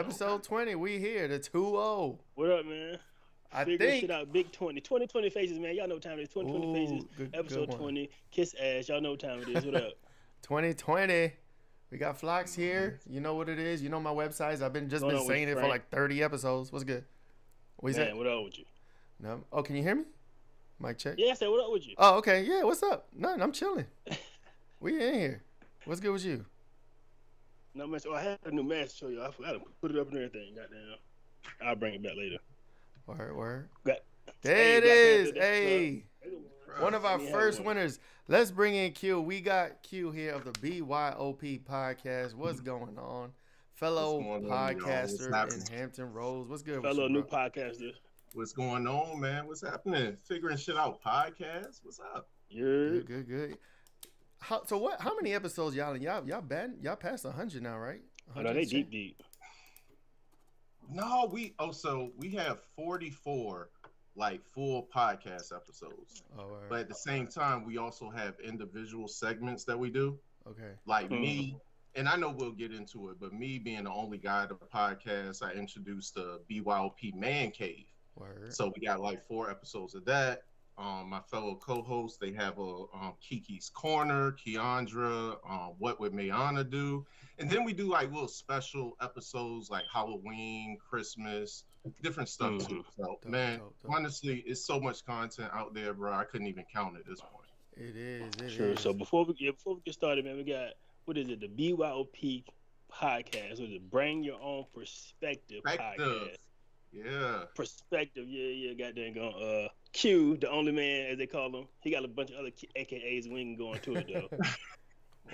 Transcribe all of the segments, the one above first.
Episode 20. We here. The 2-0. What up, man? I Figure think. shit out. Big 20. 20 faces, man. Y'all know what time it is. 20 faces. Good Episode one. 20. Kiss ass. Y'all know what time it is. What up? 2020. We got Flocks here. You know what it is. You know my websites. I've been saying it for like 30 episodes. What's good? What you say? What up with you? No. Oh, can you hear me? Mic check. Yeah, I said, what up with you? Oh, okay. Yeah, what's up? Nothing. I'm chilling. We in here. What's good with you? No, man. So I had a new mask to show you. I forgot to put it up and everything. Goddamn. I'll bring it back later. Word. There it is. Hey. One of our first winners. Let's bring in Q. We got Q here of the BYOP podcast. What's going on? Fellow podcaster in Hampton Roads. What's good fellow with you, new podcaster. What's going on, man? What's happening? Figuring shit out podcast. What's up? Yeah. Good. How many episodes y'all in? Y'all past 100 now, right? Oh, no, they deep. No, we have 44 like full podcast episodes. Oh, right. But at the same time, we also have individual segments that we do. Okay. Like me, and I know we'll get into it, but me being the only guy to the podcast, I introduced the BYOP Man Cave. Word. So we got like 4 episodes of that. My fellow co-hosts, they have a Kiki's Corner, Keandra, What Would Mayana Do? And then we do like little special episodes like Halloween, Christmas, different stuff too. So dope. Honestly, it's so much content out there, bro. I couldn't even count at this point. It is. Sure. So before we get started, man, we got, what is it? The BYOP podcast. What is it? Bring Your Own Perspective podcast. Yeah. Perspective. Yeah. Goddamn going. Q, the only man, as they call him. He got a bunch of other AKAs. We ain't going to it though.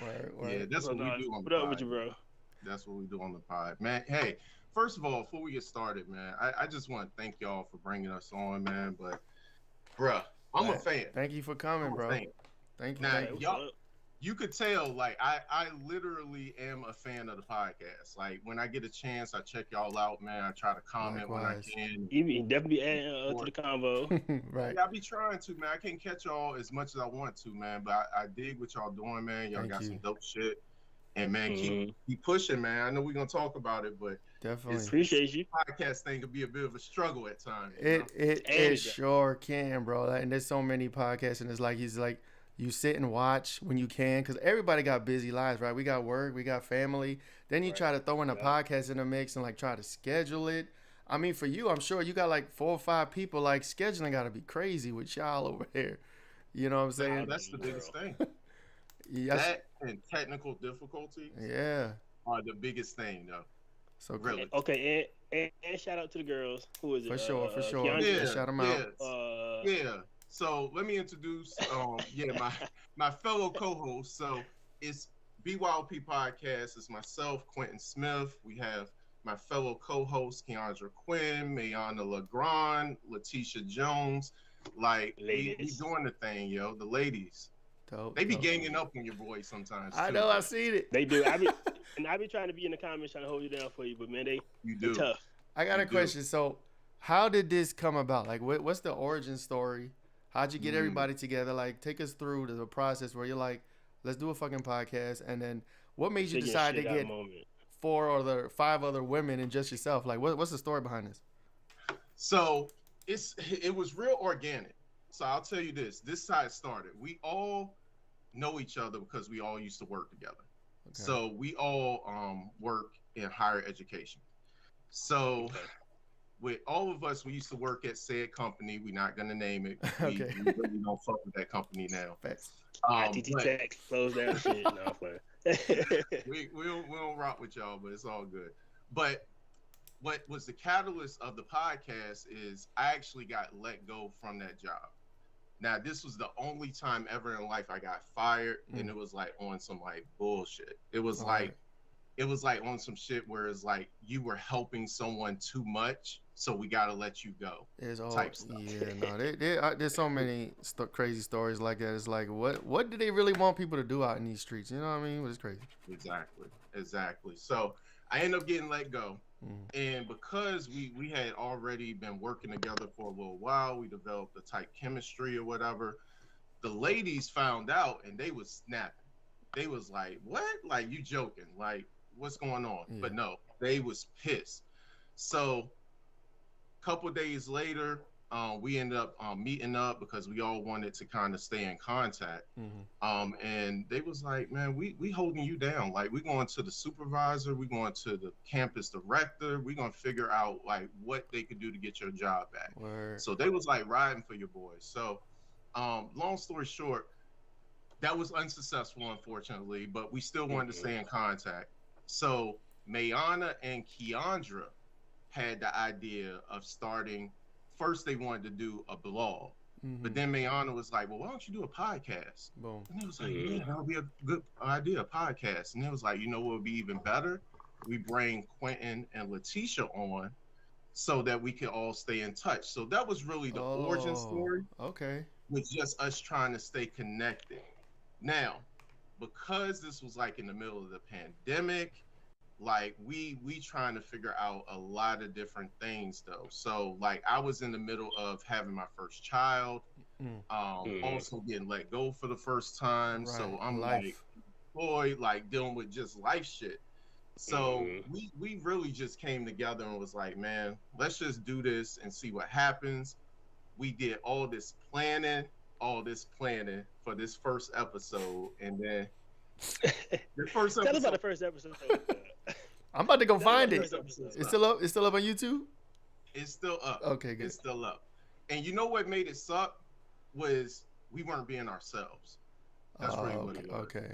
Word. Yeah, that's what we do on the pod. What up with you, bro? That's what we do on the pod, man. Hey, first of all, before we get started, man, I just want to thank y'all for bringing us on, man. But, bruh, I'm a fan. Thank you for coming, bro. Thank you. Now, y'all, you could tell, like, I literally am a fan of the podcast. Like, when I get a chance, I check y'all out, man. I try to comment when I can. You definitely adding to the convo. Right. Yeah, I be trying to, man. I can't catch y'all as much as I want to, man. But I dig what y'all doing, man. Y'all got some dope shit. And, man, keep pushing, man. I know we're going to talk about it, but definitely appreciate you. Podcast thing could be a bit of a struggle at times. It sure can, bro. And there's so many podcasts, and it's like you sit and watch when you can, because everybody got busy lives, right? We got work, we got family. Then you try to throw in a podcast in the mix and like try to schedule it. I mean, for you, I'm sure you got like 4 or 5 people. Like, scheduling got to be crazy with y'all over here. You know what I'm saying? No, that's the biggest thing. Yes. That and technical difficulties are the biggest thing, though. So really. Okay, and shout out to the girls. Who is it? For sure. Yeah, shout them out. Yeah. So let me introduce my fellow co-host. So it's BYOP Podcast. It's myself, Quinton Smith. We have my fellow co-host, Keandra Quinn, Mayana LeGrand, Letitia Jones. Like, we doing the thing, yo. The ladies. Dope, they be ganging up on your boys sometimes. I know, I seen it. They do. I be trying to be in the comments trying to hold you down for you, but man, they tough. I got a question. So, how did this come about? Like, what's the origin story? How'd you get everybody together? Like, take us through the process where you're like, let's do a fucking podcast, and then what made you decide to get 4 or 5 other women and just yourself? Like, what's the story behind this? So it was real organic. So I'll tell you this. This is how it started. We all know each other because we all used to work together. Okay. So we all work in higher education. So with all of us, we used to work at said company. We're not going to name it. We really don't fuck with that company now. ITT Tech, close down shit. No, we don't rock with y'all, but it's all good. But what was the catalyst of the podcast is I actually got let go from that job. Now, this was the only time ever in life I got fired, and it was like on some like bullshit. It was like on some shit where it's like you were helping someone too much, so we gotta let you go. It's all type stuff. Yeah, no, there's so many crazy stories like that. It's like, what do they really want people to do out in these streets? You know what I mean? It's crazy. Exactly. So I ended up getting let go. And because we had already been working together for a little while, we developed a tight chemistry or whatever. The ladies found out and they was snapping. They was like, what? Like, you joking? Like, what's going on? But no, They was pissed. So a couple days later, we ended up meeting up because we all wanted to kind of stay in contact. And they was like, man, we holding you down. Like, we going to the supervisor, we going to the campus director, we gonna figure out like what they could do to get your job back. Word. So they was like riding for your boys. So long story short, that was unsuccessful, unfortunately, but we still wanted to stay in contact. So Mayana and Keandra had the idea of starting. First, they wanted to do a blog, but then Mayana was like, well, why don't you do a podcast? Boom. And it was like, yeah, that would be a good idea, a podcast. And it was like, you know what would be even better? We bring Quinton and Letitia on so that we can all stay in touch. So that was really the origin story. Okay. With just us trying to stay connected. Now, because this was like in the middle of the pandemic, like we trying to figure out a lot of different things though. So like I was in the middle of having my first child, also getting let go for the first time. Right. So I'm like, boy, like dealing with just life shit. So we really just came together and was like, man, let's just do this and see what happens. We did all this planning for this first episode, and then the first episode. Tell us about the first episode. I'm about to go find it. It's still up. It's still up on YouTube. It's still up. Okay, good. It's still up. And you know what made it suck was we weren't being ourselves. That's really what it was. Okay.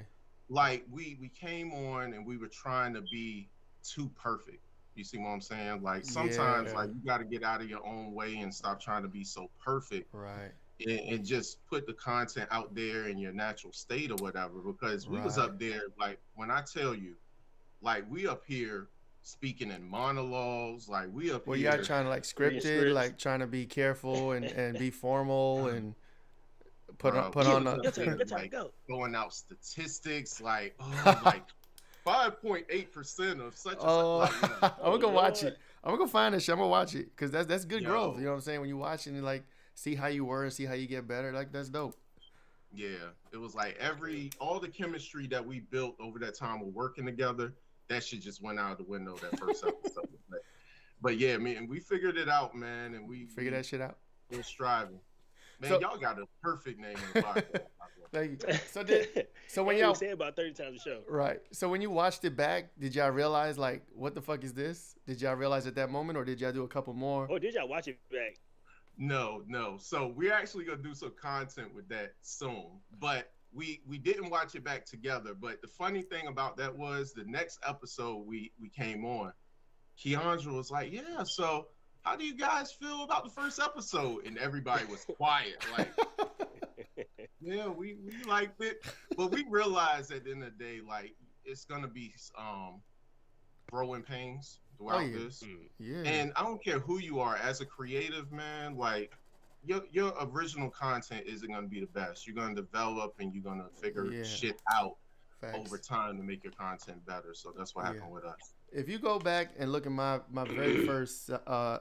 Like we came on and we were trying to be too perfect. You see what I'm saying? Like sometimes like you got to get out of your own way and stop trying to be so perfect. Right. And just put the content out there in your natural state or whatever, because we was up there, like when I tell you, like we up here speaking in monologues, like we up here. Well, y'all trying to like script it, like trying to be careful and be formal and put on like throwing out statistics, like like 5.8% of such and such. Like, I'm gonna go watch it. I'm gonna go find this shit. I'm gonna watch it because that's good growth. You know what I'm saying? When you watch it and like see how you were and see how you get better, like that's dope. Yeah, it was like all the chemistry that we built over that time of working together, that shit just went out the window that first episode. But yeah, man, we figured it out, man, and we figured that shit out. We're striving. Man, y'all got a perfect name in the podcast. Thank you. So when y'all say about 30 times a show. Right. So when you watched it back, did y'all realize like what the fuck is this? Did y'all realize at that moment, or did y'all do a couple more? Or did y'all watch it back? No. So we're actually gonna do some content with that soon. But we didn't watch it back together. But the funny thing about that was the next episode we came on, Keandra was like, yeah, so how do you guys feel about the first episode? And everybody was quiet. Like, yeah, we liked it. But we realized at the end of the day, like, it's going to be growing pains throughout this. Yeah. And I don't care who you are. As a creative, man, like, your original content isn't going to be the best. You're going to develop and you're going to figure shit out over time to make your content better. So that's what happened with us. If you go back and look at my very first, I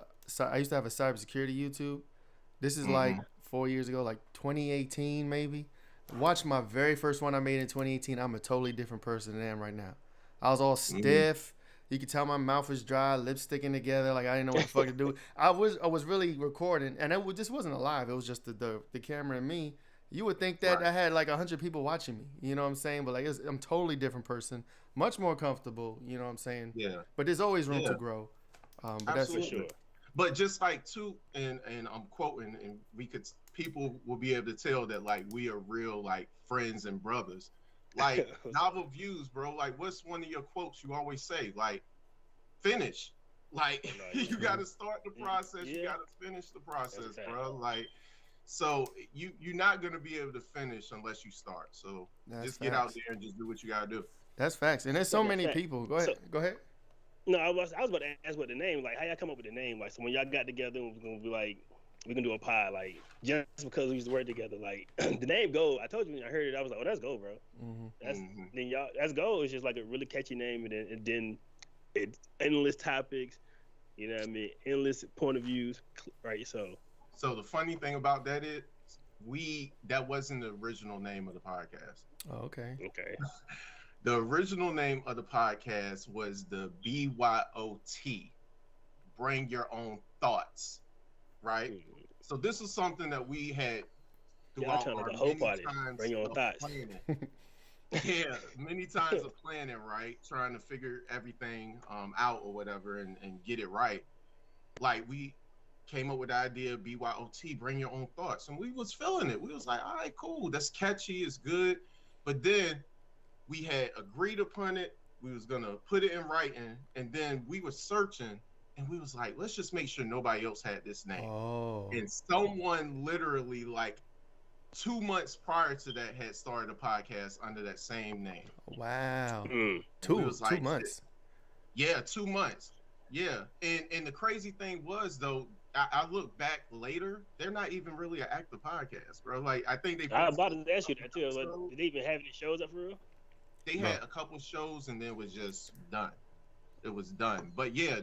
used to have a cybersecurity YouTube. This is like 4 years ago, like 2018 maybe. Watch my very first one I made in 2018. I'm a totally different person than I am right now. I was all stiff. You could tell my mouth was dry, lips sticking together, like I didn't know what the fuck to do. I was really recording, and this wasn't live. It was just the camera and me. You would think that I had like 100 people watching me. You know what I'm saying? But like I'm a totally different person, much more comfortable. You know what I'm saying? Yeah. But there's always room to grow. But absolutely. that's for sure. But just like too, and I'm quoting, and people will be able to tell that like we are real like friends and brothers. Like novel views, bro. Like what's one of your quotes you always say? Like finish. Like you gotta start the process, you gotta finish the process, bro. Like so you're not gonna be able to finish unless you start. So just get out there and just do what you gotta do. That's facts. And there's so many people. Go ahead. No, I was about to ask what the name, like how y'all come up with the name. Like so when y'all got together and was gonna be like we can do a pod, like just because we used to work together, like the name Go. I told you when I heard it, I was like, oh, that's Go, bro. That's Go. It's just like a really catchy name, and then it's endless topics. You know what I mean? Endless point of views, right? So the funny thing about that is that wasn't the original name of the podcast. Oh, okay. The original name of the podcast was the BYOT, Bring Your Own Thoughts, right? So this is something that we had throughout our many times Bring Your Own of Thoughts. planning. Yeah, many times of planning, right? Trying to figure everything out or whatever and get it right. Like we came up with the idea of BYOT, Bring Your Own Thoughts. And we was feeling it. We was like, all right, cool. That's catchy. It's good. But then we had agreed upon it. We was going to put it in writing. And then we were searching and we was like, let's just make sure nobody else had this name. Oh. And someone literally like 2 months prior to that had started a podcast under that same name. Wow. Like, 2 months. Yeah, 2 months. Yeah. And the crazy thing was though, I look back later, they're not even really an active podcast, bro. Like I think I was about to ask you that too. Like, did they even have any shows up for real? They had a couple shows and then it was just done. It was done. But yeah,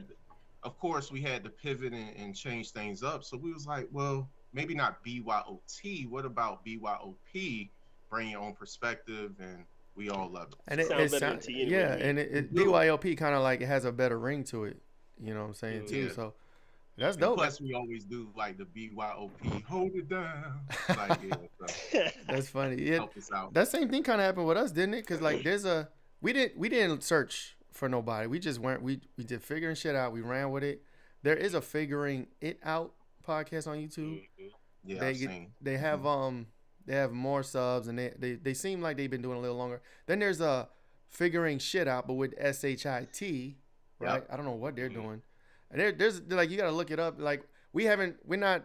of course we had to pivot and change things up. So we was like, well, maybe not BYOT. What about BYOP? Bring Your Own Perspective, and we all love it. And it sounds, yeah, and it BYOP kind of like it has a better ring to it. You know what I'm saying too. So that's dope. And plus, we always do like the BYOP, hold it down. Like, yeah, so that's funny. Yeah, help us out. That same thing kind of happened with us, didn't it? Because like we didn't search for nobody. We just went. We did figuring shit out. We ran with it. There is a Figuring It Out podcast on YouTube. Yeah, they have more subs and they seem like they've been doing a little longer. Then there's a Figuring Shit Out, but with SHIT, right? Yep. I don't know what they're doing. And there's like you gotta look it up. Like we're not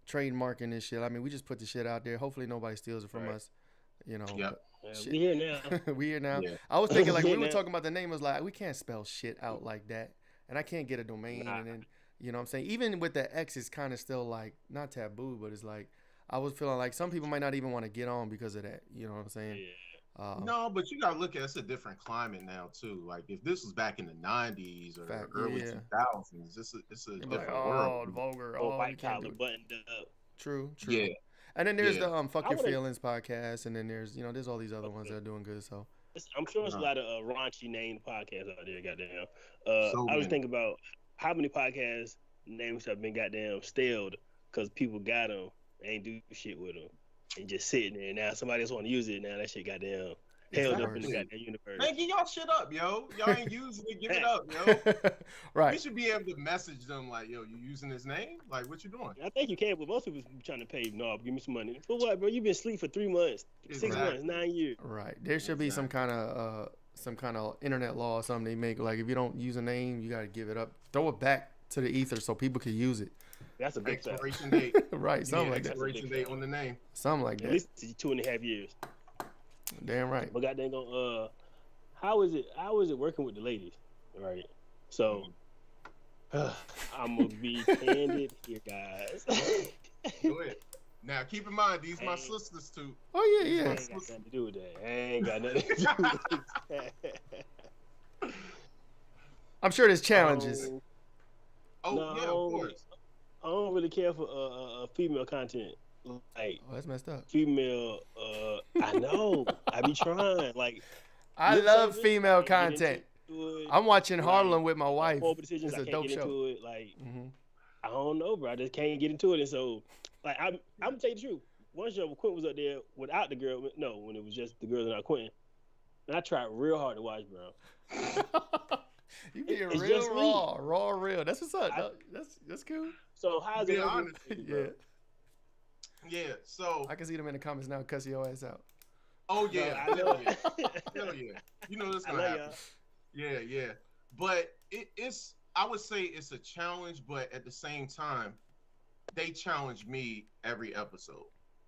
trademarking this shit. I mean, we just put the shit out there. Hopefully nobody steals it from us. You know. Yep. We here now. We here now. Yeah. I was thinking like we were talking about the name. I was like, we can't spell shit out like that, and I can't get a domain. And then you know what I'm saying. Even with the X, it's kind of still like not taboo, but it's like I was feeling like some people might not even want to get on because of that. You know what I'm saying? Yeah. No, but you gotta look at it's a different climate now too. Like if this was back in the '90s or early 2000s, it's a different world. Vulgar, white collar buttoned up. True. Yeah. And then there's the Fuck Your Feelings podcast, and then there's all these other ones that are doing good. So I'm sure there's a lot of raunchy named podcasts out there. Goddamn. I was thinking about how many podcast names have been goddamn staled because people got them, ain't do shit with them. And just sitting there. Now somebody else want to use it. Now that shit goddamn held up in the goddamn universe. Man, get y'all shit up, yo. Y'all ain't using it. Give it up, yo. Right. You should be able to message them like, yo, you using his name? Like, what you doing? I think you can, but most people trying to pay. No, give me some money. For what, bro? You been asleep for 3 months, 6 months, 9 years. Right. There should be some kind of internet law or something they make. Like if you don't use a name, you got to give it up. Throw it back to the ether so people can use it. That's a big expiration date. Right, something like that. Expiration date on the name. Something like that. At least 2.5 years. Damn right. But goddamn, how is it working with the ladies? Right. So I'm gonna be candid here, guys. Go ahead. Now keep in mind these my sisters too. Oh yeah. I ain't got nothing to do with that. I ain't got nothing to do with that. I'm sure there's challenges. Yeah, of course. I don't really care for female content. Like, that's messed up. Female, I know. I be trying. Like, I love female content. I'm watching Harlem with my wife. It's a dope show. It. Like, I don't know, bro. I just can't get into it. And so, like, I'm gonna tell you the truth. One show when Quinton was up there without the girl. No, when it was just the girls and not Quinton. And I tried real hard to watch, bro. You being real raw. That's what's up. That's cool. So how's it? Honest, yeah. So I can see them in the comments now, cuss your ass out. Oh yeah, hell yeah. You know that's gonna happen. Yeah. But it's I would say it's a challenge, but at the same time, they challenge me every episode.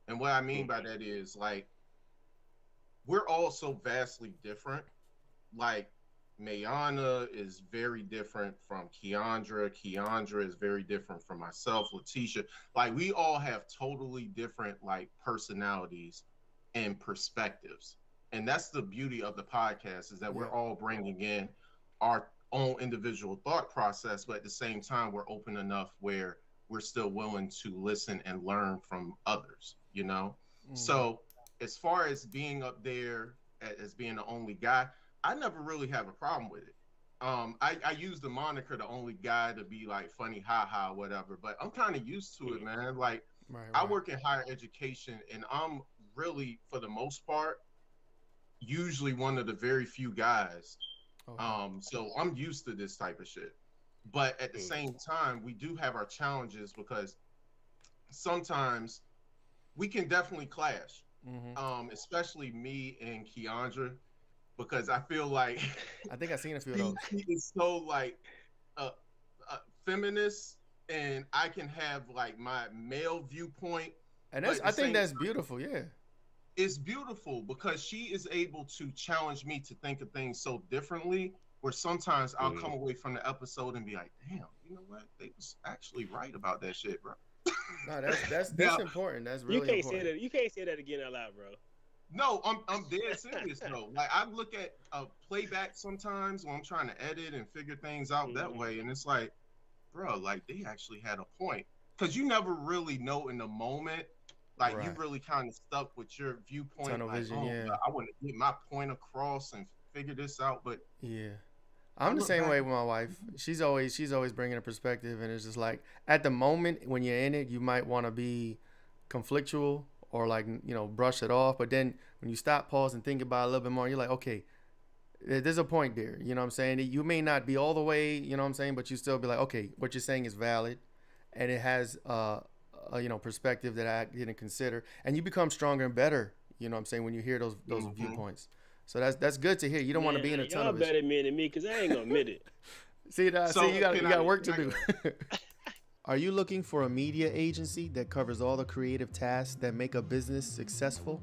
And what I mean by that is like we're all so vastly different. Like Mayana is very different from Keandra. Keandra is very different from myself, Letitia. Like we all have totally different like personalities and perspectives. And that's the beauty of the podcast is that we're all bringing in our own individual thought process, but at the same time, we're open enough where we're still willing to listen and learn from others, you know? So as far as being up there as being the only guy, I never really have a problem with it. I use the moniker the only guy to be like funny, ha ha, whatever. But I'm kind of used to it, man. Like I work in higher education, and I'm really, for the most part, usually one of the very few guys. So I'm used to this type of shit. But at the same time, we do have our challenges because sometimes we can definitely clash. Especially me and Keandra, because I feel like I think I've seen a few of those. She is so like feminist, and I can have like my male viewpoint. And I think that's beautiful. Yeah, it's beautiful because she is able to challenge me to think of things so differently. Where sometimes I'll come away from the episode and be like, "Damn, you know what? They was actually right about that shit, bro." No, that's important. That's really important. You can't say that again out loud, bro. No, I'm dead serious though. Like I look at a playback sometimes when I'm trying to edit and figure things out that way, and it's like, bro, like they actually had a point. Because you never really know in the moment. Like you really kind of stuck with your viewpoint. Tunnel vision, God, I want to get my point across and figure this out. But yeah. I'm the same way with my wife. She's always bringing a perspective, and it's just like at the moment when you're in it, you might want to be conflictual or like brush it off. But then when you stop, pause, and think about it a little bit more, you're like, okay, there's a point there. You know what I'm saying? You may not be all the way, you know what I'm saying, but you still be like, okay, what you're saying is valid, and it has a perspective that I didn't consider, and you become stronger and better. You know what I'm saying, when you hear those viewpoints. So that's good to hear. You don't want to be in a ton of it. Y'all better men than me, because I ain't gonna admit it. See, you got work to do. Are you looking for a media agency that covers all the creative tasks that make a business successful?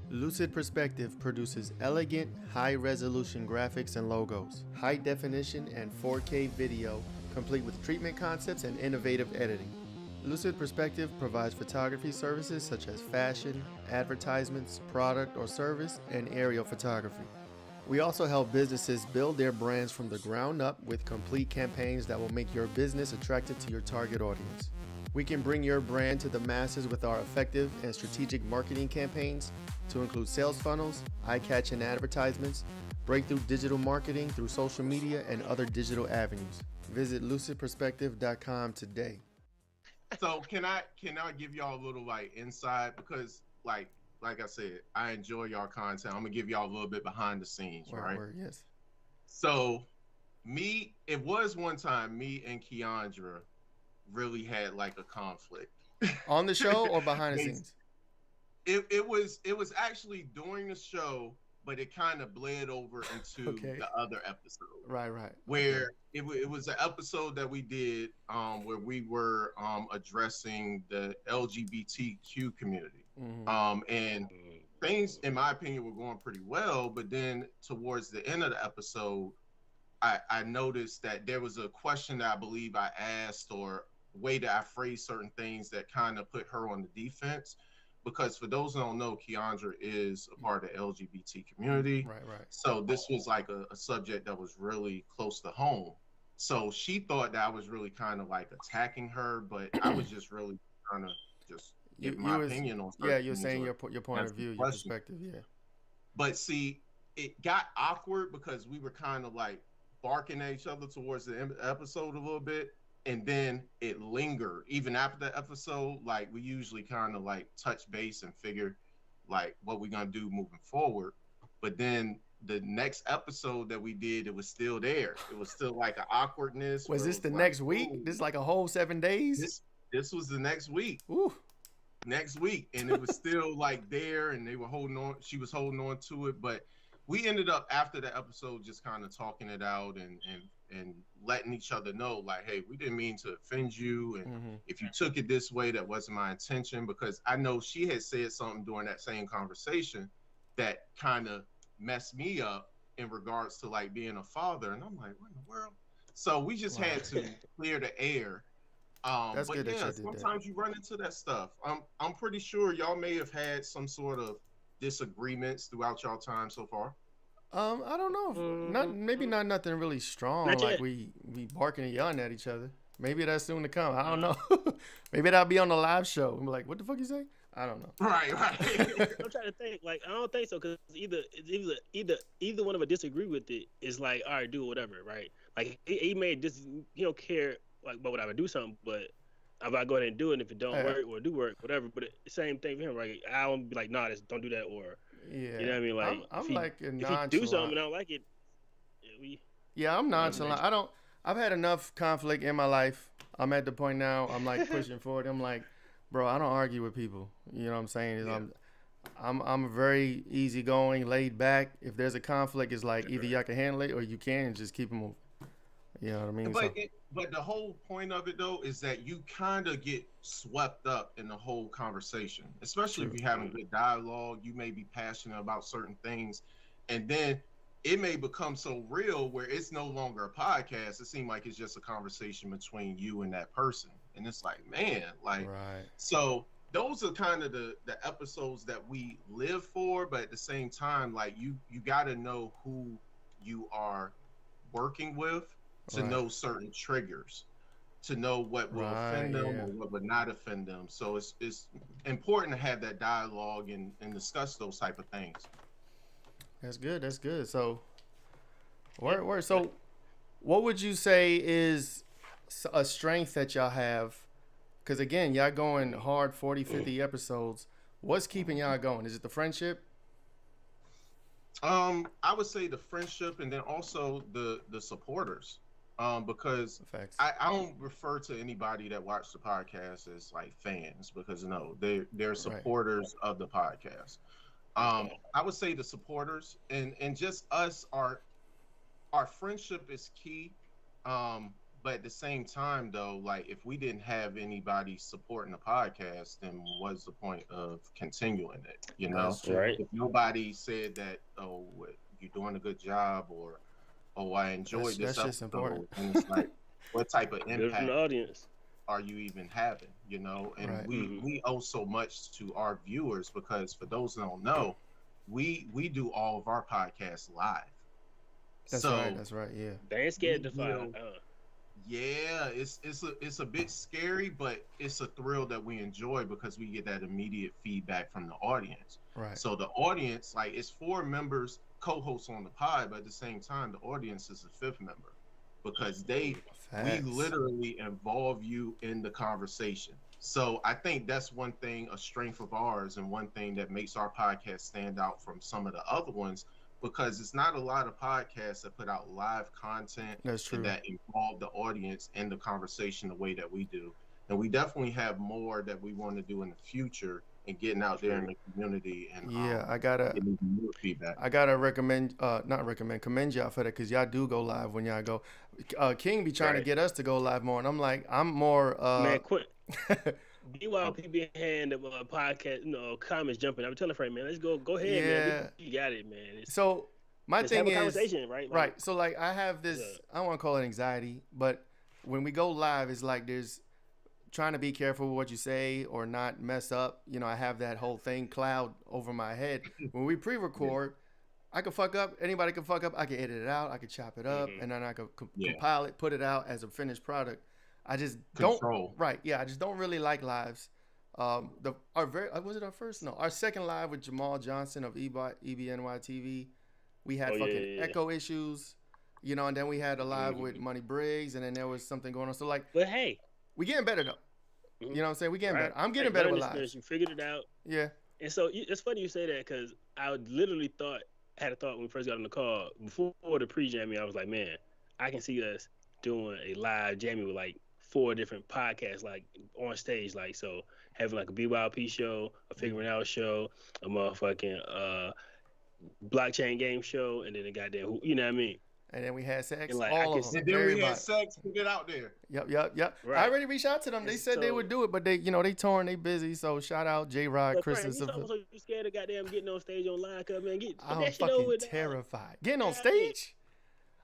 Lucid Perspective produces elegant, high-resolution graphics and logos, high-definition and 4K video, complete with treatment concepts and innovative editing. Lucid Perspective provides photography services such as fashion, advertisements, product or service, and aerial photography. We also help businesses build their brands from the ground up with complete campaigns that will make your business attractive to your target audience. We can bring your brand to the masses with our effective and strategic marketing campaigns to include sales funnels, eye-catching advertisements, breakthrough digital marketing through social media, and other digital avenues. Visit lucidperspective.com today. So can I give y'all a little like insight, because like I said, I enjoy y'all content. I'm gonna give y'all a little bit behind the scenes, right? Yes. So it was one time me and Keandra really had like a conflict. On the show or behind the scenes? It was actually during the show, but it kind of bled over into the other episode. Right. Where it was an episode that we did where we were addressing the LGBTQ community. And things, in my opinion, were going pretty well. But then towards the end of the episode, I noticed that there was a question that I believe I asked, or way that I phrased certain things that kind of put her on the defense. Because for those who don't know, Keandra is a part of the LGBT community. Right. So this was like a subject that was really close to home. So she thought that I was really kind of like attacking her, but I was just really trying to just give my opinion on certain you're saying your point of view, your perspective, But see, it got awkward because we were kind of like barking at each other towards the episode a little bit. And then it lingered even after the episode. Like we usually kind of like touch base and figure like what we're gonna do moving forward. But then the next episode that we did, it was still there. It was still like an awkwardness. Was this the next week? This is like a whole 7 days? This was the next week. Ooh. Next week. And it was still like there, and they were holding on. She was holding on to it. But we ended up after the episode just kind of talking it out and letting each other know, like, hey, we didn't mean to offend you. And if you took it this way, that wasn't my intention. Because I know she had said something during that same conversation that kind of messed me up in regards to like being a father. And I'm like, what in the world? So we just had to clear the air. That's but good yeah, sometimes you run into that stuff. I'm pretty sure y'all may have had some sort of disagreements throughout y'all time so far. I don't know. Maybe not nothing really strong. Like we barking and yelling at each other. Maybe that's soon to come. I don't know. Maybe that'll be on the live show. I'm like, what the fuck you say? I don't know. Right. I'm trying to think. Like, I don't think so, because either one of us disagree with it. Is like, all right, do whatever, right? Like, he may just he don't care like about what I would do something, but if I go ahead and do it, and if it don't work or do work, whatever. But same thing for him, right? I won't be like, nah, don't do that, or Yeah, you know what I mean? Like, I'm like if he do something and I don't like it, yeah, I'm nonchalant. I've had enough conflict in my life. I'm at the point now. I'm like pushing forward. I'm like, bro, I don't argue with people. You know what I'm saying? Yeah. I'm very easygoing, laid back. If there's a conflict, it's like either y'all can handle it or you can and just keep them moving. You know what I mean? But the whole point of it though is that you kind of get swept up in the whole conversation, especially if you're having good dialogue. You may be passionate about certain things, and then it may become so real where it's no longer a podcast. It seems like it's just a conversation between you and that person. And it's like, man, like, so those are kind of the episodes that we live for. But at the same time, like you got to know who you are working with to know certain triggers, to know what will offend them or what would not offend them. So it's important to have that dialogue and discuss those type of things. That's good. That's good. So, So, what would you say is a strength that y'all have? Because, again, y'all going hard 40, 50 episodes. What's keeping y'all going? Is it the friendship? I would say the friendship, and then also the supporters. Because I don't refer to anybody that watch the podcast as like fans, because no, they're supporters of the podcast. I would say the supporters and just us, our friendship is key. But at the same time though, like if we didn't have anybody supporting the podcast, then what's the point of continuing it? You know, if nobody said that, oh, you're doing a good job, or oh, I enjoyed this episode, and it's like, what type of impact audience are you even having? You know, and we owe so much to our viewers, because for those that don't know, we do all of our podcasts live. That's right. Yeah. They ain't scared to fight. Yeah, it's a bit scary, but it's a thrill that we enjoy because we get that immediate feedback from the audience. Right. So the audience, like, it's 4 members, co-hosts on the pod, but at the same time, the audience is a 5th member, because we literally involve you in the conversation. So I think that's one thing, a strength of ours, and one thing that makes our podcast stand out from some of the other ones, because it's not a lot of podcasts that put out live content that involve the audience in the conversation the way that we do. And we definitely have more that we want to do in the future, and getting out there in the community. And I gotta commend y'all for that, because y'all do go live when y'all go. King be trying to get us to go live more, and I'm like, I'm more man, quit. BYOP being hand of a podcast, comments jumping. I'm telling Frank, man, let's go ahead, man. You got it, man. So my thing is, conversation, right? Right. So like, I have this, I don't want to call it anxiety, but when we go live, it's like there's trying to be careful with what you say or not mess up. You know, I have that whole thing cloud over my head. When we pre-record, I can fuck up. Anybody can fuck up. I can edit it out. I can chop it up, and then I can compile it, put it out as a finished product. I just don't. Right. Yeah. I just don't really like lives. Was it our first? No, our second live with Jamal Johnson of EBNY TV. We had echo issues, you know, and then we had a live with Money Briggs, and then there was something going on. So like, but hey, we getting better though. You know what I'm saying? We getting better. I'm getting better with lives. You figured it out. Yeah. And so it's funny you say that, because I literally had a thought when we first got on the call before the pre-jamming. I was like, man, I can see us doing a live jamming with like 4 different podcasts, like on stage, like, so having like a BYOP show, a figuring out show, a motherfucking blockchain game show, and then a goddamn, you know what I mean? And then we had sex. And like, all of them. And then we had sex to get out there. Yep. Right. I already reached out to them. They said they would do it, but they torn, they busy. So shout out J-Rod, Chris. So you scared of goddamn getting on stage on live, cuz, man? I'm fucking terrified. Getting on stage?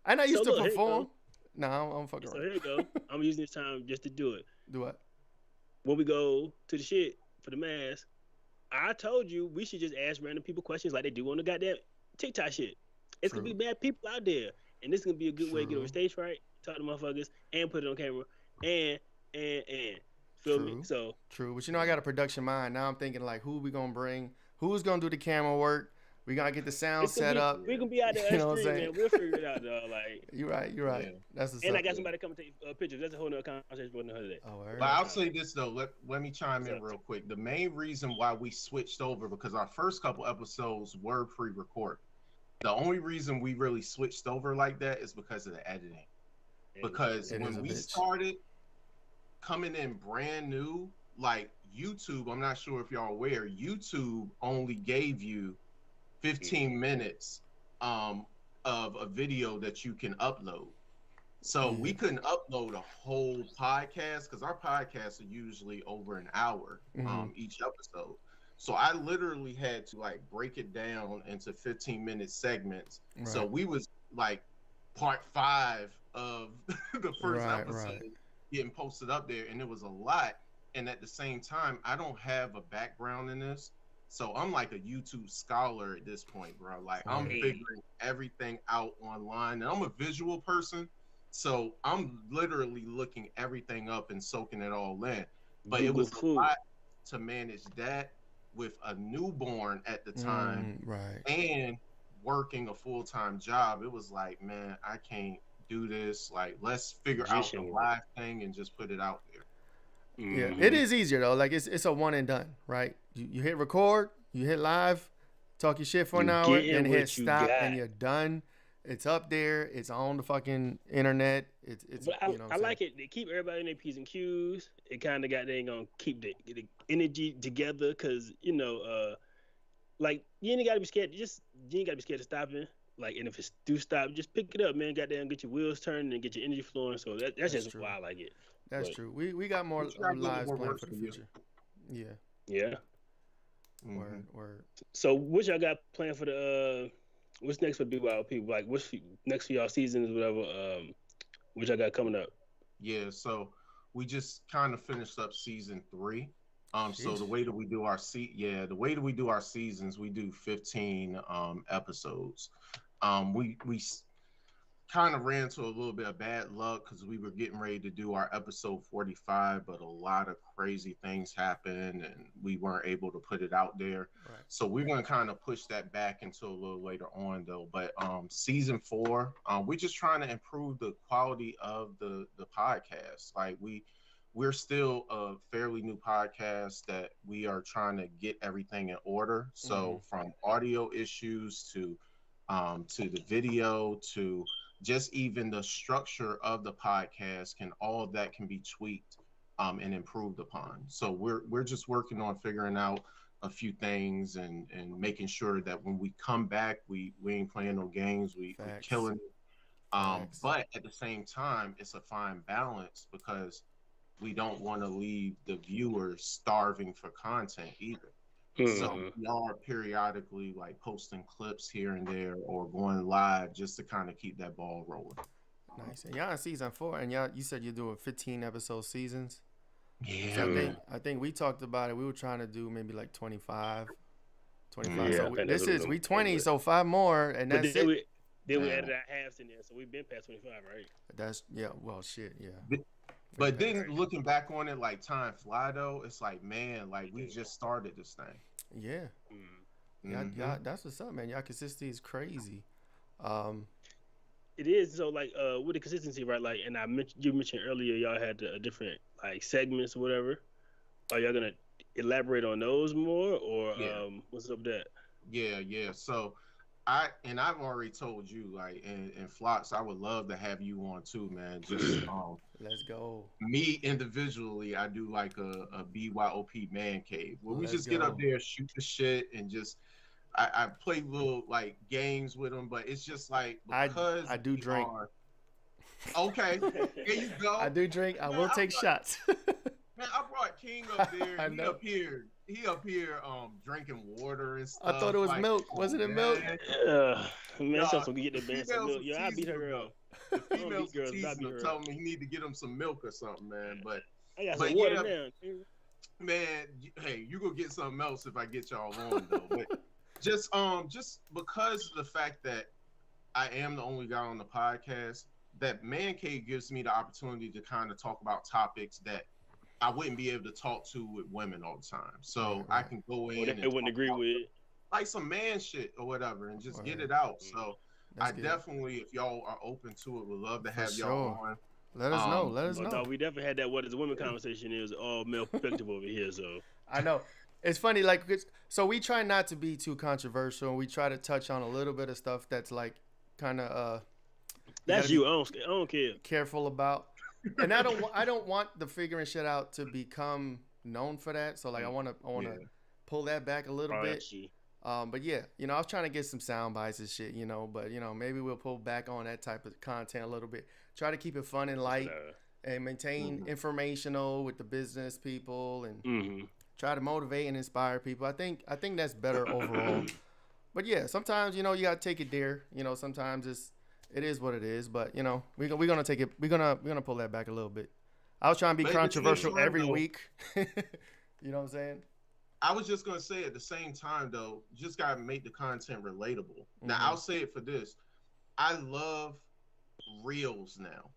I know I used to perform. No, I'm fucking right. So here you go. I'm using this time just to do it. Do what? When we go to the shit for the mask, I told you we should just ask random people questions like they do on the goddamn TikTok shit. It's going to be bad people out there. And this is going to be a good way to get on stage, right? Talk to motherfuckers and put it on camera. And Feel me? So true. But you know, I got a production mind. Now I'm thinking like, who we gonna bring? Who's gonna do the camera work? We gotta get the sound set up. We can be out there You know what I'm stream, saying? man. We'll figure it out, though. Like You're right. Yeah. That's the and I got somebody coming to take pictures. That's a whole nother conversation for another day. Oh, But I'll say this though. Let me chime in real quick. The main reason why we switched over, because our first couple episodes were pre-recorded. The only reason we really switched over like that is because of the editing. Because when we started coming in brand new, like YouTube, I'm not sure if y'all aware, YouTube only gave you 15 minutes of a video that you can upload. So we couldn't upload a whole podcast because our podcasts are usually over an hour each episode. So I literally had to like break it down into 15-minute segments. Right. So we was like part 5 of the first episode getting posted up there, and it was a lot. And at the same time, I don't have a background in this. So I'm like a YouTube scholar at this point, bro. Like I'm figuring everything out online, and I'm a visual person. So I'm literally looking everything up and soaking it all in. But it was a lot to manage that with a newborn at the time and working a full-time job. It was like, man, I can't do this. Like, let's figure out the live thing and just put it out there. Yeah, it is easier though. Like it's a one and done, right? You hit record, you hit live, talk your shit for an hour, then hit stop, and you're done. It's up there. It's on the fucking internet. It's. But I like it. They keep everybody in their P's and Q's. It kind of got they ain't gonna keep the energy together because like you ain't gotta be scared. You ain't gotta be scared of stopping. Like, and if it's do stop, just pick it up, man. Goddamn, get your wheels turning and get your energy flowing. So that's just why I like it. That's true. We got more lives planned for the future. Yeah. Yeah. Word. So what y'all got planned for the what's next for BYOP? Like what's next for y'all seasons, whatever, what y'all got coming up? Yeah, so we just kind of finished up season 3. So the way that we do our seasons, we do 15 episodes. We kind of ran into a little bit of bad luck because we were getting ready to do our episode 45, but a lot of crazy things happened and we weren't able to put it out there. Right. So we're going to kind of push that back until a little later on though. But season 4, we're just trying to improve the quality of the podcast. Like we're still a fairly new podcast that we are trying to get everything in order. So from audio issues to the video to just even the structure of the podcast, all of that can be tweaked and improved upon. So we're just working on figuring out a few things and making sure that when we come back, we ain't playing no games, we're killing it. But at the same time, it's a fine balance because we don't want to leave the viewers starving for content either. So we are periodically like posting clips here and there or going live just to kind of keep that ball rolling. Nice. And y'all in season 4, and you said you're doing 15 episode seasons. Yeah. So I think we talked about it. We were trying to do maybe like 25. Yeah, so we 20, so 5 more, and that's it. Then we added our halves in there, so we've been past 25, right? That's well, shit, yeah. But then looking back on it, like time fly though, it's like, man, like we just started this thing. Yeah. Y'all, that's what's up, man. Y'all consistency is crazy. It is. So like with the consistency, right? Like, and you mentioned earlier, y'all had different like segments or whatever. Are y'all gonna elaborate on those more, or what's up with that? Yeah. So I've already told you, like, in Flocks, I would love to have you on too, man. Just let's go. Me individually, I do like a BYOP man cave where we just get up there, shoot the shit, and just I play little like games with them, but it's just like because I do drink. Okay, there you go. I do drink. I will take shots. Man, I brought King up there. He up here drinking water and stuff. I thought it was like, milk. Wasn't it milk? Man, so we get the band some milk. Yeah, I beat her up. The females telling me he need to get him some milk or something, man. But I got some water now. Man, hey, you go get something else if I get y'all on though. But just because of the fact that I am the only guy on the podcast, that man cave gives me the opportunity to kind of talk about topics that I wouldn't be able to talk to with women all the time. So I can go in and they wouldn't agree with like some man shit or whatever and just get it out. So I definitely, if y'all are open to it, would love to have y'all on. Let us know. Let us know. No, we definitely had that. What is a women conversation is all male perspective over here. So I know it's funny. Like, so we try not to be too controversial, and we try to touch on a little bit of stuff that's like kind of that's you. I don't care. Careful about, and I don't want the figuring shit out to become known for that. So like, I want to pull that back a little bit. But yeah, I was trying to get some sound bites and shit, but maybe we'll pull back on that type of content a little bit. Try to keep it fun and light and maintain informational with the business people and try to motivate and inspire people. I think that's better overall. But yeah, sometimes, you got to take it there. Sometimes it is what it is, but we're going to take it. We're going to pull that back a little bit. I was trying to be controversial every week. You know what I'm saying? I was just going to say at the same time, though, you just got to make the content relatable. Now, I'll say it for this. I love reels now.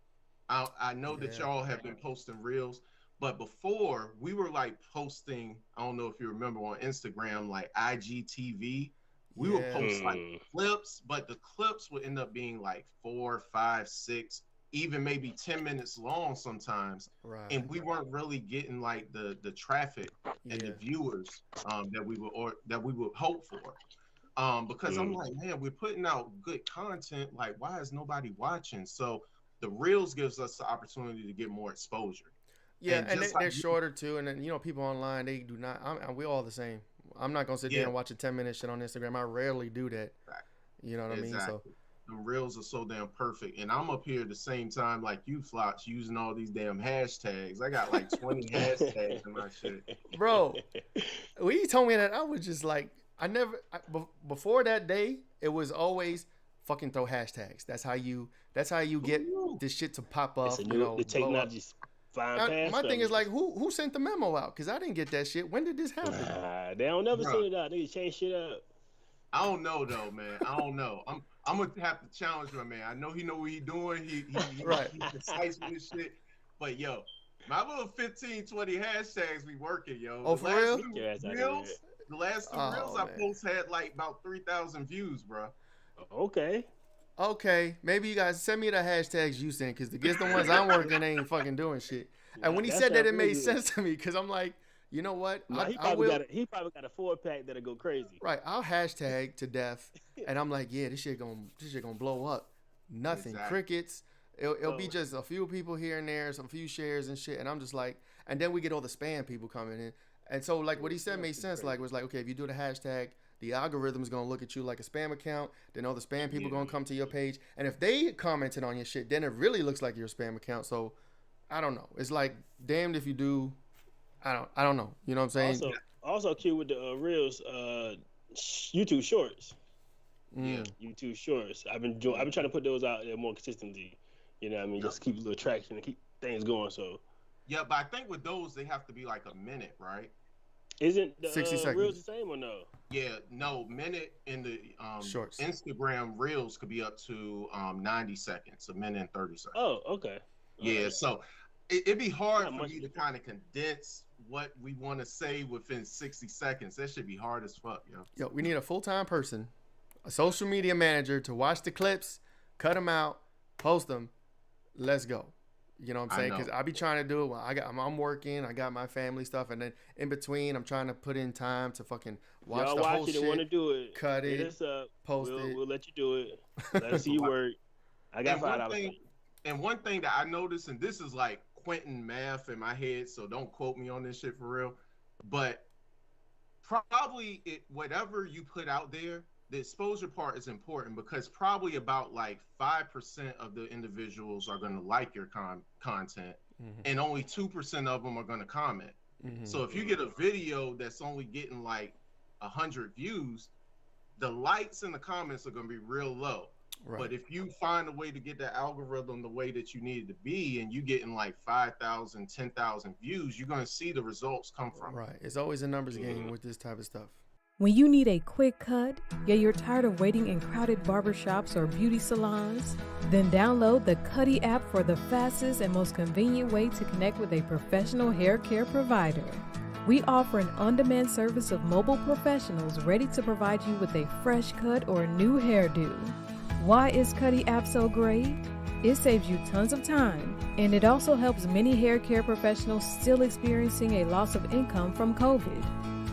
I know that y'all have been posting reels, but before we were like posting, I don't know if you remember on Instagram, like IGTV, we would post like clips, but the clips would end up being like 4, 5, 6, even maybe 10 minutes long sometimes. Right. And we weren't really getting like the traffic and the viewers that we would hope for. Because I'm like, man, we're putting out good content. Like, why is nobody watching? So the reels gives us the opportunity to get more exposure. Yeah, and they're shorter too. And then, people online, they do not. We're all the same. I'm not gonna sit there and watch a 10-minute shit on Instagram. I rarely do that. Exactly. You know what I mean? So the reels are so damn perfect. And I'm up here at the same time like you, Flots, using all these damn hashtags. I got like 20 hashtags in my shit. Bro, when you told me that, I was just like, before that day, it was always fucking throw hashtags. That's how you get this shit to pop up. The technology's fine. My thing is like, who sent the memo out? Because I didn't get that shit. When did this happen? They don't never send it out. They change shit up. I don't know though, man. I don't know. I'm gonna have to challenge my man. I know he know what he doing. He precise with this shit. But yo, my little 15, 20 hashtags be working, yo. Oh, for real? The last two reels I post had like about 3,000 views, bro. Okay, maybe you guys send me the hashtags you sent, because the ones I'm working ain't fucking doing shit. And when he said that, it made sense to me, because I'm like, you know what? He probably got a 4-pack that'll go crazy. Right, I'll hashtag to death, and I'm like, yeah, this shit gonna blow up. Nothing, crickets. It'll be just a few people here and there, some few shares and shit, and I'm just like, and then we get all the spam people coming in, and so like what he said made sense. Like, it was like, okay, if you do the hashtag, the algorithm is going to look at you like a spam account. Then all the spam people going to come to your page. And if they commented on your shit, then it really looks like your spam account. So, I don't know. It's like, damned if you do. I don't know. You know what I'm saying? Also cute with the Reels, YouTube Shorts. YouTube Shorts. I've been trying to put those out there more consistently. You know what I mean? Just keep a little traction and keep things going. So. Yeah, but I think with those, they have to be like a minute, right? Isn't the 60 seconds. Reels the same or no? Yeah, no. Minute in the Shorts. Instagram Reels could be up to 90 seconds, a minute and 30 seconds. Oh, okay. Yeah, so it'd be hard for me to kind of condense what we want to say within 60 seconds. That should be hard as fuck, yo. Yo, we need a full-time person, a social media manager to watch the clips, cut them out, post them. Let's go. You know what I'm saying? Because I be trying to do it while I'm working. I got my family stuff, and then in between, I'm trying to put in time to fucking watch the whole shit. Want to do it? Cut it. Us up. Post it. We'll let you do it. Let us see you work. I got $5. And one thing that I noticed, and this is like Quinton math in my head, so don't quote me on this shit for real. But probably whatever you put out there, the exposure part is important, because probably about like 5% of the individuals are going to like your content, and only 2% of them are going to comment. So if you get a video that's only getting like 100 views, the likes and the comments are going to be real low. Right. But if you find a way to get the algorithm the way that you need it to be, and you getting like 5,000, 10,000 views, you're going to see the results come from. Right. It's always a numbers game with this type of stuff. When you need a quick cut, yet you're tired of waiting in crowded barbershops or beauty salons, then download the Cuddy app for the fastest and most convenient way to connect with a professional hair care provider. We offer an on-demand service of mobile professionals ready to provide you with a fresh cut or new hairdo. Why is Cuddy app so great? It saves you tons of time, and it also helps many hair care professionals still experiencing a loss of income from COVID.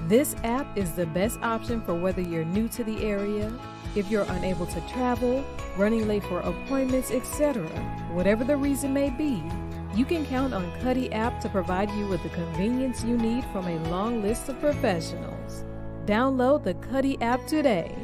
This app is the best option for whether you're new to the area, if you're unable to travel, running late for appointments, etc. Whatever the reason may be, you can count on Cuddy app to provide you with the convenience you need from a long list of professionals. Download the Cuddy app today.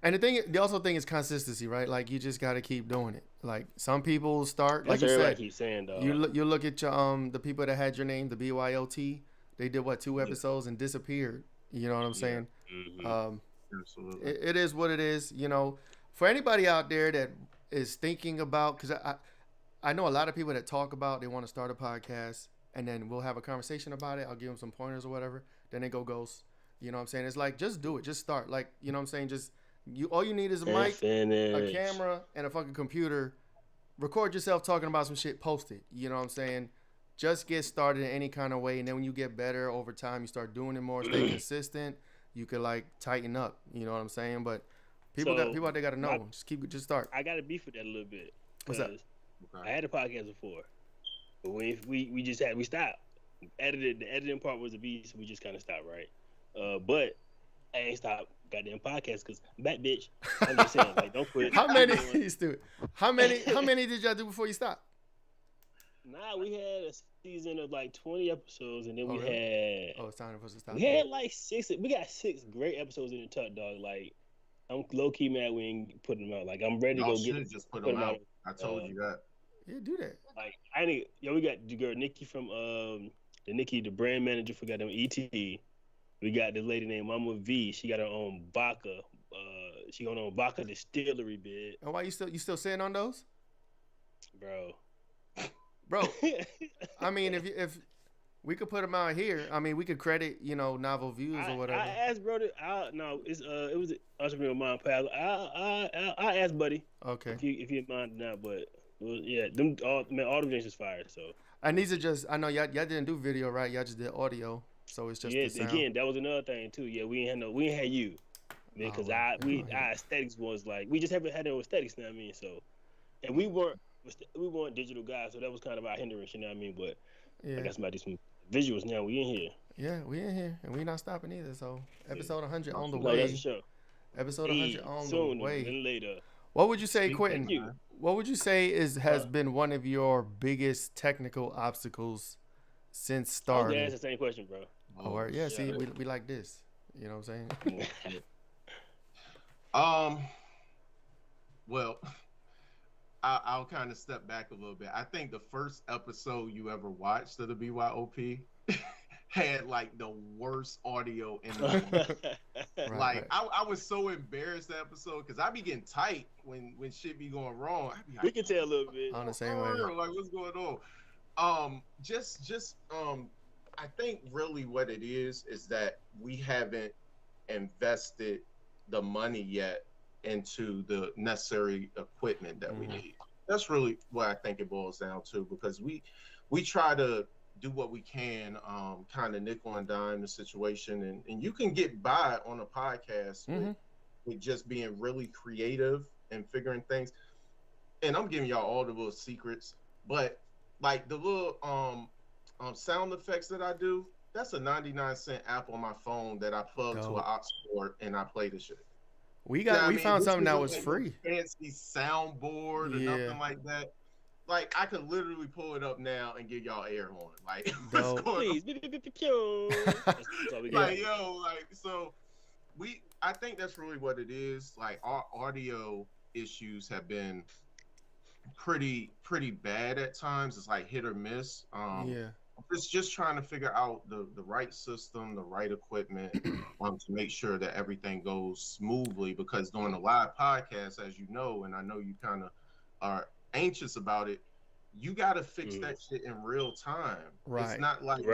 And the also thing is consistency, right? Like you just got to keep doing it. Like some people start, like you said, keep saying, dog. You look at your the people that had your name, the BYOT. They did what, 2 episodes and disappeared. You know what I'm saying? Mm-hmm. Absolutely. It is what it is. You know, for anybody out there that is thinking about, because I know a lot of people that talk about they want to start a podcast, and then we'll have a conversation about it. I'll give them some pointers or whatever. Then they go ghost. You know what I'm saying? It's like, just do it. Just start. Like, you know what I'm saying? Just all you need is a mic, a camera, and a fucking computer. Record yourself talking about some shit. Post it. You know what I'm saying? Just get started in any kind of way, and then when you get better over time, you start doing it more, stay consistent. You could like tighten up. You know what I'm saying? But people out there got to know. Just start. I got to beef with that a little bit. What's up? I had a podcast before, but we stopped. The editing part was a beast. We just kind of stopped, right? But I ain't stopped goddamn podcast because I'm back, bitch. I'm just saying, like, don't quit. How many did y'all do before you stopped? Nah, we had a season of like 20 episodes, and then we had. It's time for us to stop. We had like 6. We got 6 great episodes in the tuck, dog. Like, I'm low key mad we ain't putting them out. Like, I'm ready to go get. Just put them out. I told you that. Yeah, do that. Like, we got the girl Nikki from the brand manager for goddamn ET. We got this lady named Mama V. She got her own vodka. She got her own vodka distillery bid. And why you still sitting on those, bro? I mean, if we could put them out here, I mean, we could credit, Novel Views or whatever. I asked bro. It was an entrepreneur mind pal. I asked buddy. Okay. If you mind now, but yeah, all the drinks is fire. So. And these are just, I know y'all didn't do video, right? Y'all just did audio, so it's just the sound. Again, that was another thing too. Yeah, we ain't had you, because our aesthetics was like, we just haven't had no aesthetics. You know what I mean? So, and we weren't digital guys, so that was kind of our hindrance. You know what I mean? But I got somebody some visuals now. We in here. Yeah, we in here, and we not stopping either. So episode 100 on the way. That's the show. Episode 100 on the way. Later. What would you say, Quinton? What would you say has been one of your biggest technical obstacles since starting? I was the same question, bro. Oh, yeah. See, we like this. You know what I'm saying? Well, I'll kind of step back a little bit. I think the first episode you ever watched of the BYOP had like the worst audio in the world. I was so embarrassed that episode because I be getting tight when shit be going wrong. I be like, we can tell a little bit on the same way. Like, what's going on? I think really what it is that we haven't invested the money yet into the necessary equipment that we need. That's really what I think it boils down to, because we try to do what we can, kind of nickel and dime the situation, and you can get by on a podcast with just being really creative and figuring things. And I'm giving y'all all the little secrets, but like the little sound effects that I do, that's a 99-cent app on my phone that I plug to an aux port and I play the shit. We found something that was free. Fancy soundboard or nothing like that. Like, I could literally pull it up now and give y'all air horn. Like, what's going on? I think that's really what it is. Like, our audio issues have been pretty bad at times. It's like hit or miss. It's just trying to figure out the right system, the right equipment, to make sure that everything goes smoothly. Because doing a live podcast, as you know, and I know you kind of are anxious about it, you got to fix that shit in real time. Right. It's not like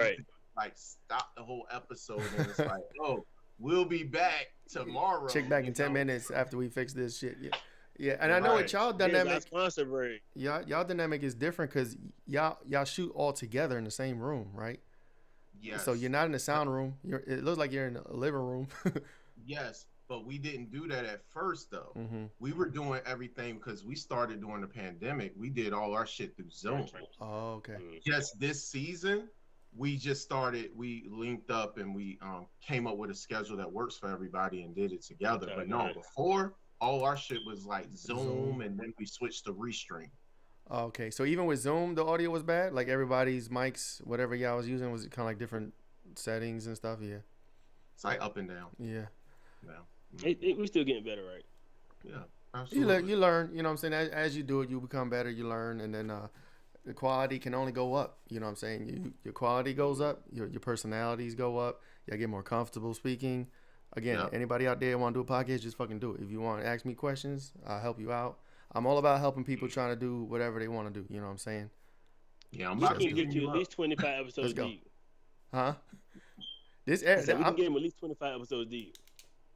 like stop the whole episode and it's like, oh, we'll be back tomorrow. Check back in 10 minutes after we fix this shit. Yeah. Yeah, and I know what y'all dynamic. Sponsor break. Y'all dynamic is different because y'all shoot all together in the same room, right? Yes. So you're not in the sound room. It looks like you're in a living room. Yes, but we didn't do that at first though. Mm-hmm. We were doing everything because we started during the pandemic. We did all our shit through Zoom. Oh, okay. Just this season, we just started. We linked up and we came up with a schedule that works for everybody and did it together. But no, before all our shit was like Zoom, and then we switched to Restream. Okay, so even with Zoom, the audio was bad. Like everybody's mics, whatever y'all was using, was kind of like different settings and stuff. Yeah, it's like up and down. Yeah, we still getting better, right? Yeah, absolutely. You learn. You know what I'm saying? As you do it, you become better. You learn, and then the quality can only go up. You know what I'm saying? Your quality goes up. Your personalities go up. You get more comfortable speaking. Again, anybody out there want to do a podcast, just fucking do it. If you want to ask me questions, I'll help you out. I'm all about helping people trying to do whatever they want to do. You know what I'm saying? Yeah, I'm about to get you at least 25 episodes deep. Huh? We can get him at least 25 episodes deep.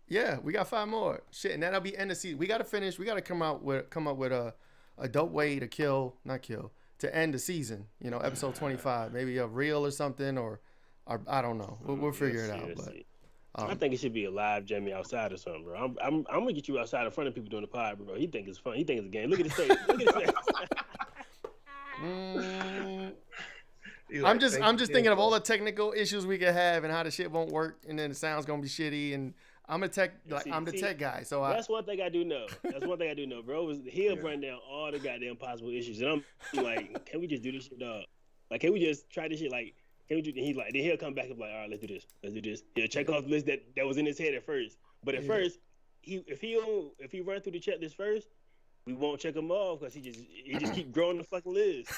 Yeah, we got 5 more. Shit, and that'll be end of season. We got to finish. We got to come up with a dope way to to end the season. You know, episode 25, maybe a reel or something, or I don't know. We'll figure it out. But I think it should be a live jamming outside or something, bro. I'm gonna get you outside in front of people doing the pod, bro. He think it's fun. He think it's a game. Look at his face. I'm just thinking of all the technical issues we could have and how the shit won't work, and then the sound's gonna be shitty. And I'm the tech guy, so that's one thing I do know. Bro. He'll run down all the goddamn possible issues, and I'm like, can we just do this shit, dog? Like, can we just try this shit, like? Then he'll come back and be like, all right, let's do this. He'll check off the list that was in his head at first. But at first, if he run through the checklist first, we won't check him off because he just keep growing the fucking list.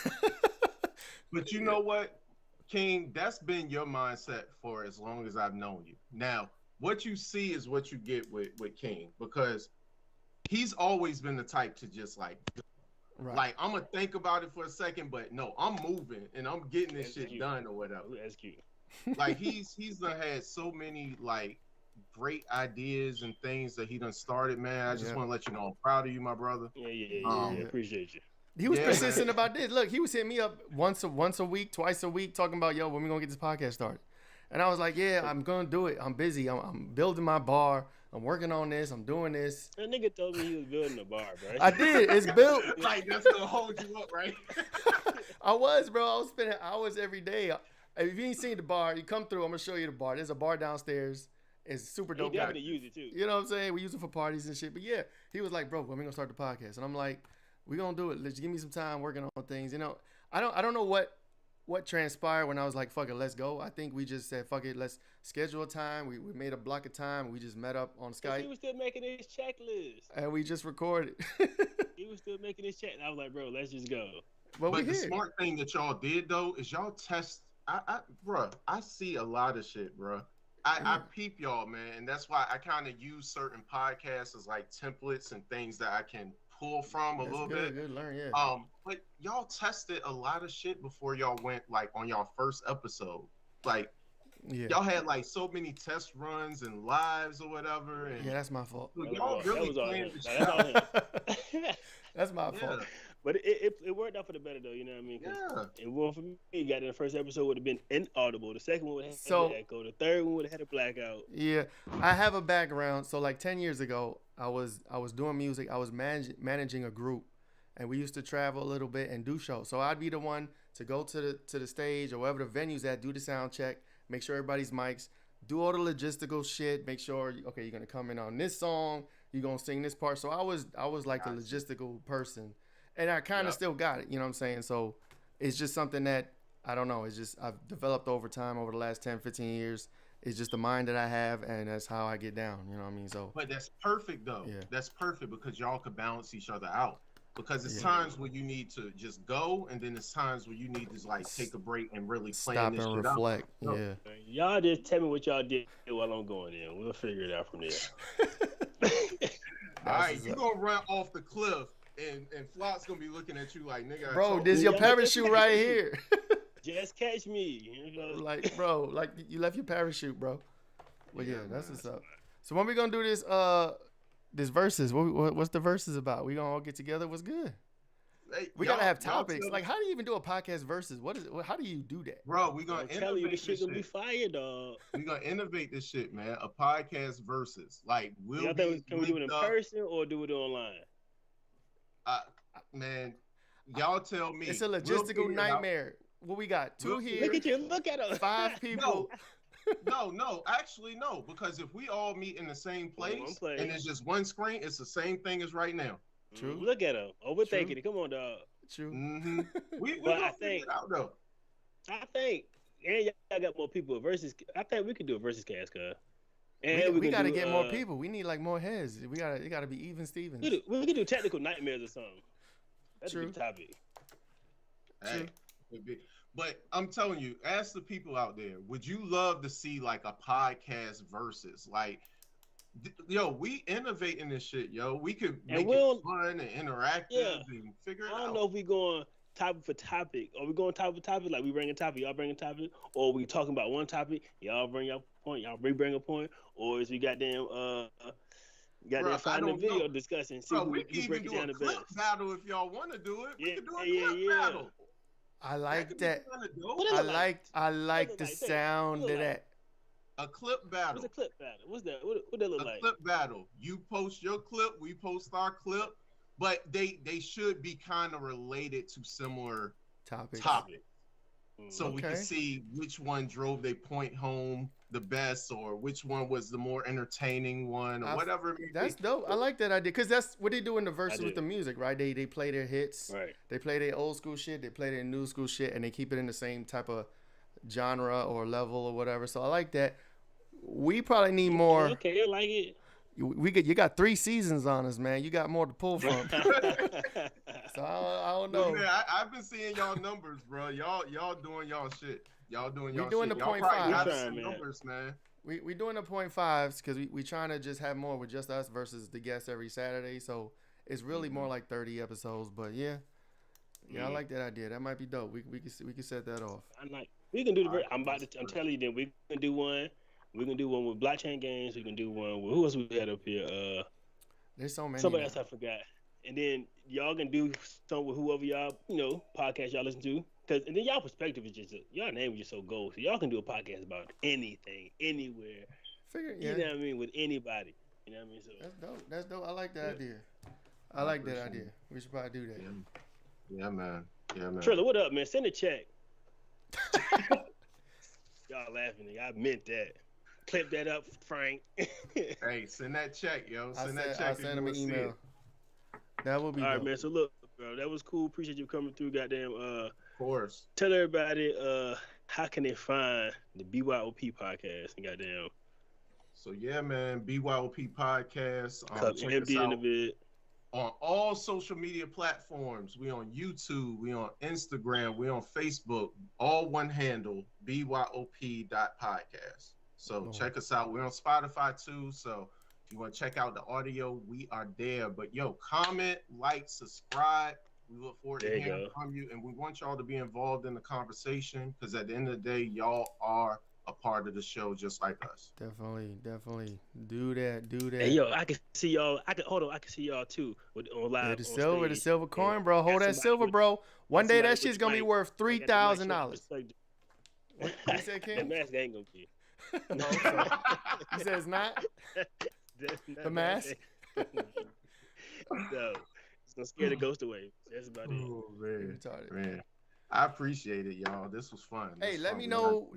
But you know what, King? That's been your mindset for as long as I've known you. Now, what you see is what you get with King, because he's always been the type to just like. Right. Like, I'm gonna think about it for a second, but no, I'm moving and I'm getting this shit done or whatever. That's cute. Like he's done had so many like great ideas and things that he done started, man. I just want to let you know I'm proud of you, my brother. Yeah. Appreciate you. He was persistent about this. Look, he was hitting me up once a week, twice a week, talking about, yo, when we gonna get this podcast started. And I was like, yeah, I'm gonna do it. I'm busy. I'm building my bar. I'm working on this. I'm doing this. That nigga told me he was building a bar, bro. I did. It's built. Like, that's going to hold you up, right? I was, bro. I was spending hours every day. If you ain't seen the bar, you come through. I'm going to show you the bar. There's a bar downstairs. It's super dope. He definitely use it, too. You know what I'm saying? We use it for parties and shit. But, yeah, he was like, bro, when we going to start the podcast? And I'm like, we going to do it. Let's give me some time working on things. You know, I don't know what transpired when I was like, fuck it, let's go. I think we just said, fuck it, let's schedule a time. We made a block of time. We just met up on Skype. He was still making his checklist. And we just recorded. He was still making his check. And I was like, bro, let's just go. But the smart thing that y'all did, though, is y'all test. I see a lot of shit, bro. I peep y'all, man. And that's why I kind of use certain podcasts as like templates and things that I can pull from a little bit. Good learn, yeah. But y'all tested a lot of shit before y'all went like on y'all first episode. Like, y'all had like so many test runs and lives or whatever. And that's my fault. Y'all really planned the shit out. That's my fault. But it worked out for the better though, you know what I mean? Yeah. It won for me. You got in the first episode would have been inaudible. The second one would have had an echo. The third one would have had a blackout. Yeah, I have a background. So like 10 years ago, I was doing music. I was managing a group, and we used to travel a little bit and do shows. So I'd be the one to go to the stage or wherever the venue's at, do the sound check, make sure everybody's mics, do all the logistical shit, make sure okay, you're gonna come in on this song, you're gonna sing this part. So I was like the logistical person. And I kind of still got it, you know what I'm saying? So it's just something that, I don't know, it's just I've developed over time, over the last 10, 15 years. It's just the mind that I have, and that's how I get down, you know what I mean? So, but that's perfect, though. Yeah. That's perfect because y'all could balance each other out. Because it's times where you need to just go, and then there's times where you need to like take a break and really plan this shit out. Stop and reflect, yeah. Y'all just tell me what y'all did while I'm going in. We'll figure it out from there. All right, you gonna run off the cliff. And Flock's gonna be looking at you like, nigga. Bro, this your parachute right here. Just catch me. Like, bro, like you left your parachute, bro. But yeah, that's what's up. So when we gonna do this this versus? What's the versus about? We gonna all get together? What's good? Hey, we gotta have topics. Like, how do you even do a podcast versus? What is it? How do you do that, bro? We gonna tell you this shit gonna be fire, dog. We gonna innovate this shit, man. A podcast versus. Like, can we do it in person or do it online? Man, y'all tell me. It's a logistical nightmare. What we got? Two here. Look at you. Look at us. 5 people. No. Actually, no. Because if we all meet in the same place and it's just one screen, it's the same thing as right now. True. Look at him. Overthinking it. Come on, dog. True. Mm-hmm. We I think, it out, though. and y'all got more people versus. I think we could do a versus cast, cuz. And we gotta get more people. We need like more heads. It gotta be even Stevens. We could do technical nightmares or something. That's a good topic. Hey, but I'm telling you, ask the people out there, would you love to see like a podcast versus? Like, yo, we innovate in this shit, yo. We could make it fun and interactive and figure it out. I don't know if we going topic for topic. Are we going topic for topic? Like we bring a topic, y'all bring a topic, or we talking about one topic, y'all bring your point, y'all bring a point, or is we goddamn find a video discussing. See we can even do a clip battle if y'all want to do it. We can do a clip battle. I like that. I like the sound of that. A clip battle. What's a clip battle? What's that? What that look like? A clip battle. You post your clip, we post our clip, but they should be kind of related to similar topics. So we can see which one drove their point home the best, or which one was the more entertaining one, or whatever. That's dope. I like that idea because that's what they do in the verses with the music, right? They play their hits, right? They play their old school shit, they play their new school shit, and they keep it in the same type of genre or level or whatever. So I like that. We probably need more. Okay, I like it. You got 3 seasons on us, man. You got more to pull from. So I don't know. Man, I've been seeing y'all numbers, bro. Y'all doing y'all shit. Y'all doing y'all shit. We doing the 0.5 numbers, man. We doing the 0.5s because we trying to just have more with just us versus the guests every Saturday. So it's really more like 30 episodes. But yeah, I like that idea. That might be dope. We can set that off. We can do the. I'm telling you, then we can do one. We can do one with Blockchain Games. We can do one with who else we had up here? There's so many. Somebody else I forgot. And then y'all can do something with whoever y'all podcast y'all listen to. And then y'all perspective is just y'all name is just so gold. So y'all can do a podcast about anything, anywhere. You know what I mean? With anybody. You know what I mean? So That's dope. I like that idea. I like that idea. We should probably do that. Yeah, man. Trilla, what up, man? Send a check. Y'all laughing. I meant that. Clip that up, Frank. Hey, send that check, yo. Send that check. I'll send him an email. That will be all right, man. So look, bro, that was cool. Appreciate you coming through. Goddamn. Of course. Tell everybody how can they find the BYOP podcast and goddamn. So yeah, man, BYOP podcast. Check us out on all social media platforms. We on YouTube, we on Instagram, we on Facebook. All one handle, BYOP.podcast. So check us out. We're on Spotify too. So if you want to check out the audio, we are there. But yo, comment, like, subscribe. We look forward to hearing from you, and we want y'all to be involved in the conversation because at the end of the day, y'all are a part of the show just like us. Definitely do that. Hey, yo, I can see y'all. I can see y'all too on live. Yeah, the silver coin, bro. Hold that silver, bro. One day that shit's gonna be worth $3,000. What you said, King? The mask ain't gonna be. No, you said it's not? The mask? No. It's gonna scare the ghost away. That's about it. Oh, man. I appreciate it, y'all. This was fun. Hey, let me know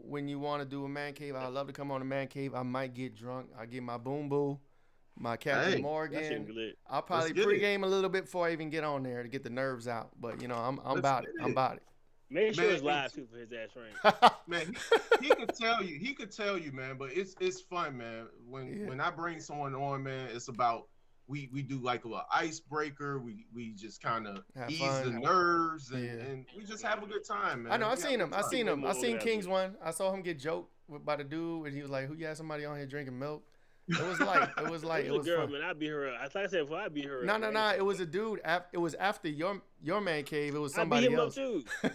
when you want to do a man cave. I'd love to come on a man cave. I might get drunk. I get my boom boo, my Captain Morgan. I'll probably pregame a little bit before I even get on there to get the nerves out. But I'm about it. I'm about it. Make sure it's live too for his ass, Frank. Man, he could tell you. He could tell you, man. But it's fun, man. When I bring someone on, man, it's about we do like a little icebreaker. We just kind of ease the nerves and we just have a good time, man. I know. I've seen him. I seen King's one. I saw him get joked by the dude, and he was like, "Who you had somebody on here drinking milk?" It was light. It was light. It was girl, fun. Man. I beat her up. I thought I said before I beat her up. No. It was a dude. It was after your man cave. It was somebody else. I beat him up too.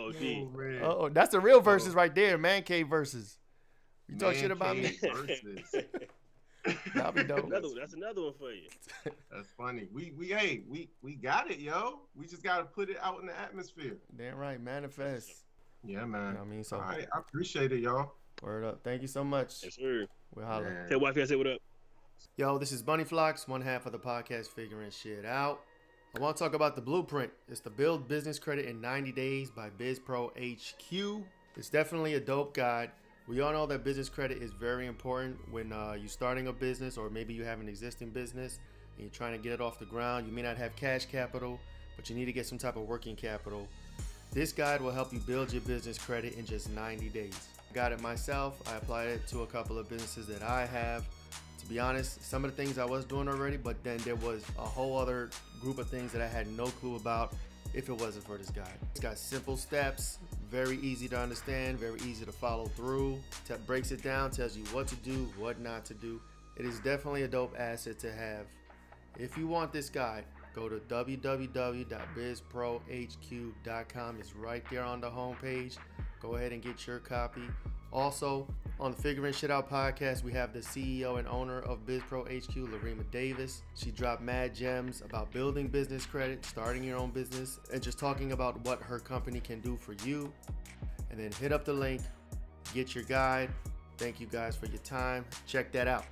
Oh, shit. man. Oh, that's the real verses right there. Man cave verses. You talk shit about me? Versus. That'll be dope. That's another one for you. That's funny. We got it, yo. We just gotta put it out in the atmosphere. Damn right, manifest. Yeah, man. You know what I mean? So, all right, I appreciate it, y'all. word up. Thank you so much. Yes, sir. We'll holler. Man. Tell wifey I said what up. Yo, this is Bunny Flocks, one half of the podcast Figuring Shit Out. I want to talk about the blueprint. It's the Build Business Credit in 90 Days by BizPro HQ. It's definitely a dope guide. We all know that business credit is very important when you're starting a business, or maybe you have an existing business and you're trying to get it off the ground. You may not have cash capital, but you need to get some type of working capital. This guide will help you build your business credit in just 90 days. I got it myself. I applied it to a couple of businesses that I have. To be honest, some of the things I was doing already, but then there was a whole other group of things that I had no clue about if it wasn't for this guide. It's got simple steps, very easy to understand, very easy to follow through. It breaks it down, tells you what to do, what not to do. It is definitely a dope asset to have. If you want this guide, go to www.bizprohq.com. It's right there on the homepage. Go ahead and get your copy. Also, on the Figuring Shit Out podcast, we have the CEO and owner of BizPro HQ, Larima Davis. She dropped mad gems about building business credit, starting your own business, and just talking about what her company can do for you. And then hit up the link, get your guide. Thank you guys for your time. Check that out.